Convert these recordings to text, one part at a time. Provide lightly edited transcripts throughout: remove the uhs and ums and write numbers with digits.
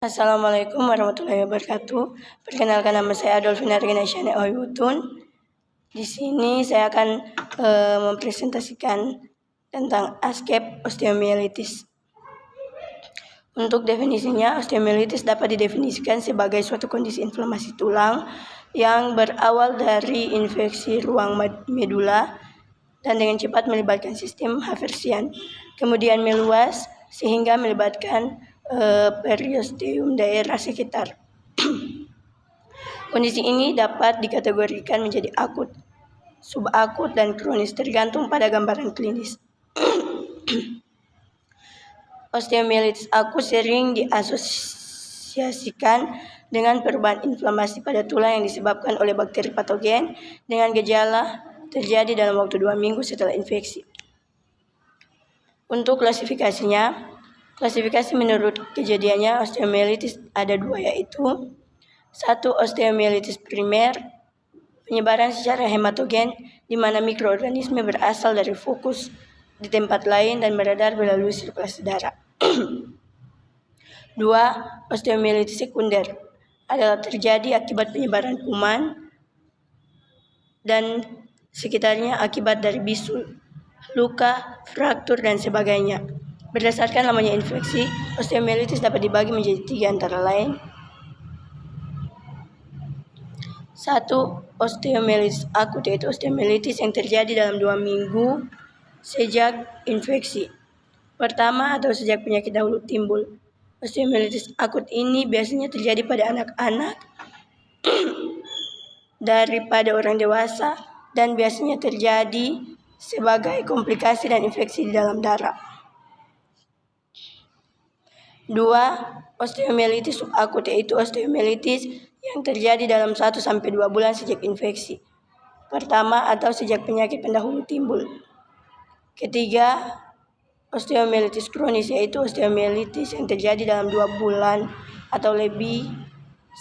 Assalamualaikum warahmatullahi wabarakatuh. Perkenalkan, nama saya Adolfina Regina Syane Oyutun. Di sini saya akan mempresentasikan tentang aspek osteomielitis. Untuk definisinya, osteomielitis dapat didefinisikan sebagai suatu kondisi inflamasi tulang yang berawal dari infeksi ruang medula dan dengan cepat melibatkan sistem Haversian, kemudian meluas sehingga melibatkan periosteum daerah sekitar. Kondisi ini dapat dikategorikan menjadi akut, subakut, dan kronis tergantung pada gambaran klinis. Osteomielitis akut sering diasosiasikan dengan perubahan inflamasi pada tulang yang disebabkan oleh bakteri patogen dengan gejala terjadi dalam waktu 2 minggu setelah infeksi. Untuk klasifikasi menurut kejadiannya osteomielitis ada 2, yaitu 1. Osteomielitis primer, penyebaran secara hematogen di mana mikroorganisme berasal dari fokus di tempat lain dan beredar melalui sirkulasi darah. 2. Osteomielitis sekunder adalah terjadi akibat penyebaran kuman dan sekitarnya akibat dari bisul, luka, fraktur, dan sebagainya. Berdasarkan lamanya infeksi, osteomielitis dapat dibagi menjadi 3 antara lain. 1. Osteomielitis akut, yaitu osteomielitis yang terjadi dalam 2 minggu sejak infeksi pertama atau sejak penyakit dahulu timbul. Osteomielitis akut ini biasanya terjadi pada anak-anak daripada orang dewasa dan biasanya terjadi sebagai komplikasi dan infeksi di dalam darah. 2. Osteomielitis subakut, yaitu osteomielitis yang terjadi dalam 1-2 bulan sejak infeksi pertama atau sejak penyakit pendahulu timbul. 3. Osteomielitis kronis, yaitu osteomielitis yang terjadi dalam 2 bulan atau lebih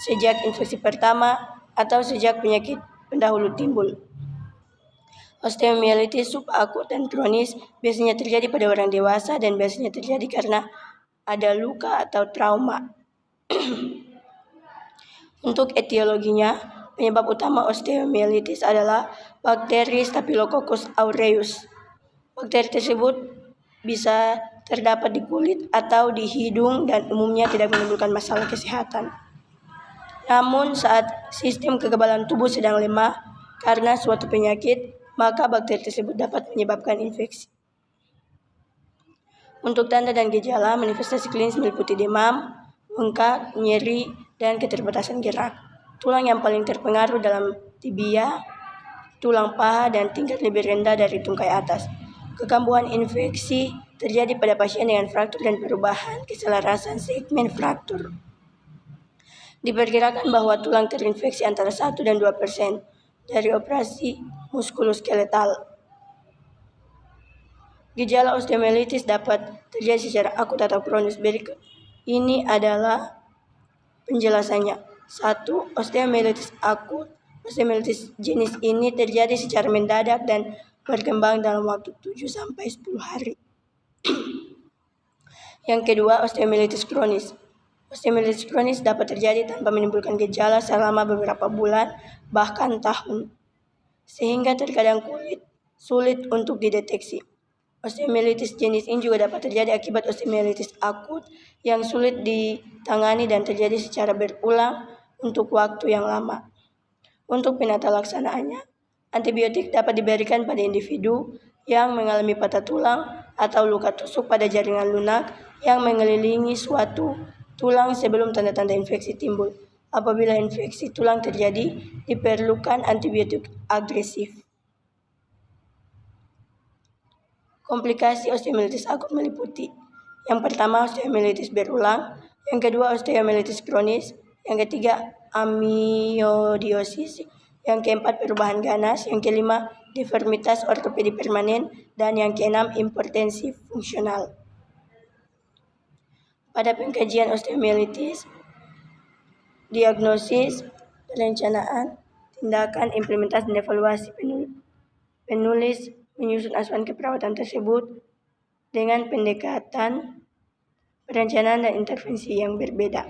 sejak infeksi pertama atau sejak penyakit pendahulu timbul. Osteomielitis subakut dan kronis biasanya terjadi pada orang dewasa dan biasanya terjadi karena ada luka atau trauma. Untuk etiologinya, penyebab utama osteomielitis adalah bakteri Staphylococcus aureus. Bakteri tersebut bisa terdapat di kulit atau di hidung dan umumnya tidak menimbulkan masalah kesehatan. Namun saat sistem kekebalan tubuh sedang lemah karena suatu penyakit, maka bakteri tersebut dapat menyebabkan infeksi. Untuk tanda dan gejala, manifestasi klinis meliputi demam, bengkak, nyeri, dan keterbatasan gerak. Tulang yang paling terpengaruh dalam tibia, tulang paha, dan tingkat lebih rendah dari tungkai atas. Kekambuhan infeksi terjadi pada pasien dengan fraktur dan perubahan keselarasan segmen fraktur. Diperkirakan bahwa tulang terinfeksi antara 1 dan 2% dari operasi muskuloskeletal. Gejala osteomielitis dapat terjadi secara akut atau kronis. Berikut ini adalah penjelasannya. 1. Osteomielitis akut. Osteomielitis jenis ini terjadi secara mendadak dan berkembang dalam waktu 7-10 hari. Yang kedua, osteomielitis kronis. Osteomielitis kronis dapat terjadi tanpa menimbulkan gejala selama beberapa bulan, bahkan tahun, sehingga terkadang sulit untuk dideteksi. Osteomielitis jenis ini juga dapat terjadi akibat osteomielitis akut yang sulit ditangani dan terjadi secara berulang untuk waktu yang lama. Untuk penata laksanaannya, antibiotik dapat diberikan pada individu yang mengalami patah tulang atau luka tusuk pada jaringan lunak yang mengelilingi suatu tulang sebelum tanda-tanda infeksi timbul. Apabila infeksi tulang terjadi, diperlukan antibiotik agresif. Komplikasi osteomielitis akut meliputi: yang pertama, osteomielitis berulang; yang kedua, osteomielitis kronis; yang ketiga, amyloidosis; yang keempat, perubahan ganas; yang kelima, deformitas ortopedi permanen; dan yang keenam, impotensi fungsional. Pada pengkajian osteomielitis, diagnosis, perencanaan, tindakan, implementasi, dan evaluasi, penulis menyusun asuhan keperawatan tersebut dengan pendekatan perencanaan dan intervensi yang berbeda.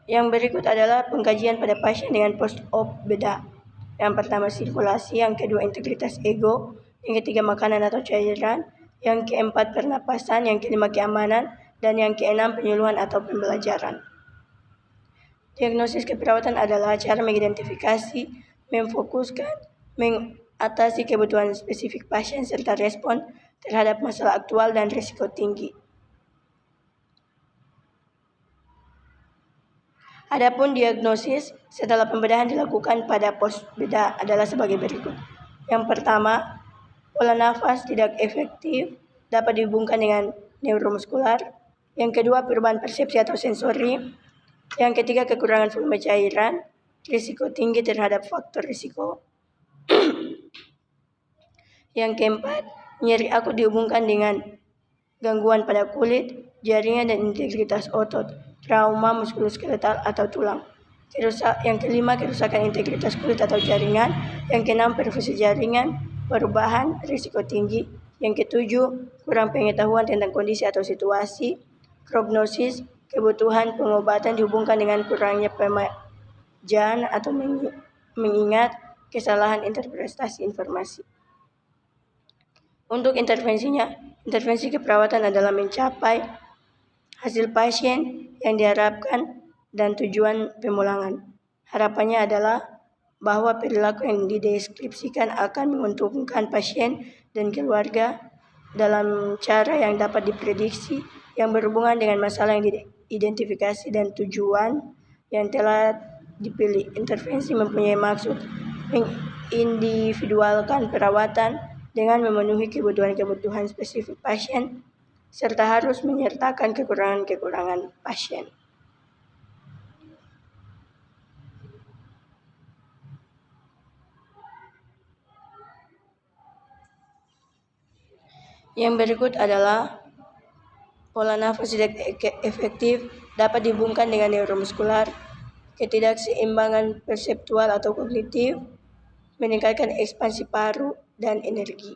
Yang berikut adalah pengkajian pada pasien dengan post-op bedah. Yang pertama sirkulasi, yang kedua integritas ego, yang ketiga makanan atau cairan, yang keempat pernapasan, yang kelima keamanan, dan yang keenam penyuluhan atau pembelajaran. Diagnosis keperawatan adalah cara mengidentifikasi, memfokuskan, mengatasi kebutuhan spesifik pasien serta respon terhadap masalah aktual dan risiko tinggi. Adapun diagnosis setelah pembedahan dilakukan pada pos bedah adalah sebagai berikut. Yang pertama, pola nafas tidak efektif dapat dihubungkan dengan neuromuskular. Yang kedua, perubahan persepsi atau sensori. Yang ketiga, kekurangan volume cairan, risiko tinggi terhadap faktor risiko. Yang keempat, nyeri akut dihubungkan dengan gangguan pada kulit, jaringan dan integritas otot, trauma muskuloskeletal atau tulang. Yang kelima, kerusakan integritas kulit atau jaringan. Yang keenam, perfusi jaringan, perubahan risiko tinggi. Yang ketujuh, kurang pengetahuan tentang kondisi atau situasi. Prognosis, kebutuhan pengobatan dihubungkan dengan kurangnya pemajaan atau mengingat, kesalahan interpretasi informasi. Untuk intervensinya, intervensi keperawatan adalah mencapai hasil pasien yang diharapkan dan tujuan pemulangan. Harapannya adalah bahwa perilaku yang dideskripsikan akan menguntungkan pasien dan keluarga dalam cara yang dapat diprediksi yang berhubungan dengan masalah yang diidentifikasi dan tujuan yang telah dipilih. Intervensi mempunyai maksud mengindividualkan perawatan dengan memenuhi kebutuhan-kebutuhan spesifik pasien serta harus menyertakan kekurangan-kekurangan pasien. Yang berikut adalah pola nafas tidak efektif dapat dihubungkan dengan neuromuskular, ketidakseimbangan perseptual atau kognitif, meningkatkan ekspansi paru dan energi.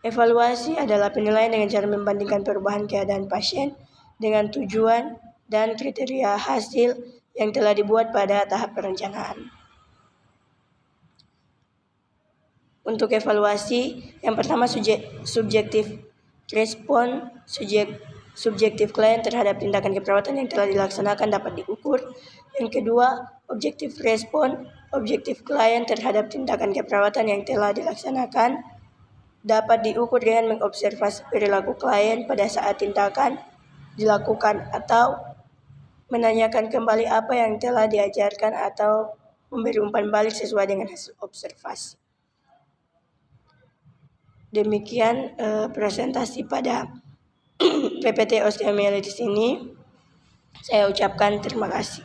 Evaluasi adalah penilaian dengan cara membandingkan perubahan keadaan pasien dengan tujuan dan kriteria hasil yang telah dibuat pada tahap perencanaan. Untuk evaluasi, yang pertama subjektif respon subjektif klien terhadap tindakan keperawatan yang telah dilaksanakan dapat diukur. Yang kedua, objektif respon objektif klien terhadap tindakan keperawatan yang telah dilaksanakan dapat diukur dengan mengobservasi perilaku klien pada saat tindakan dilakukan atau menanyakan kembali apa yang telah diajarkan atau memberi umpan balik sesuai dengan hasil observasi. Demikian presentasi pada PPT osteomielitis ini. Saya ucapkan terima kasih.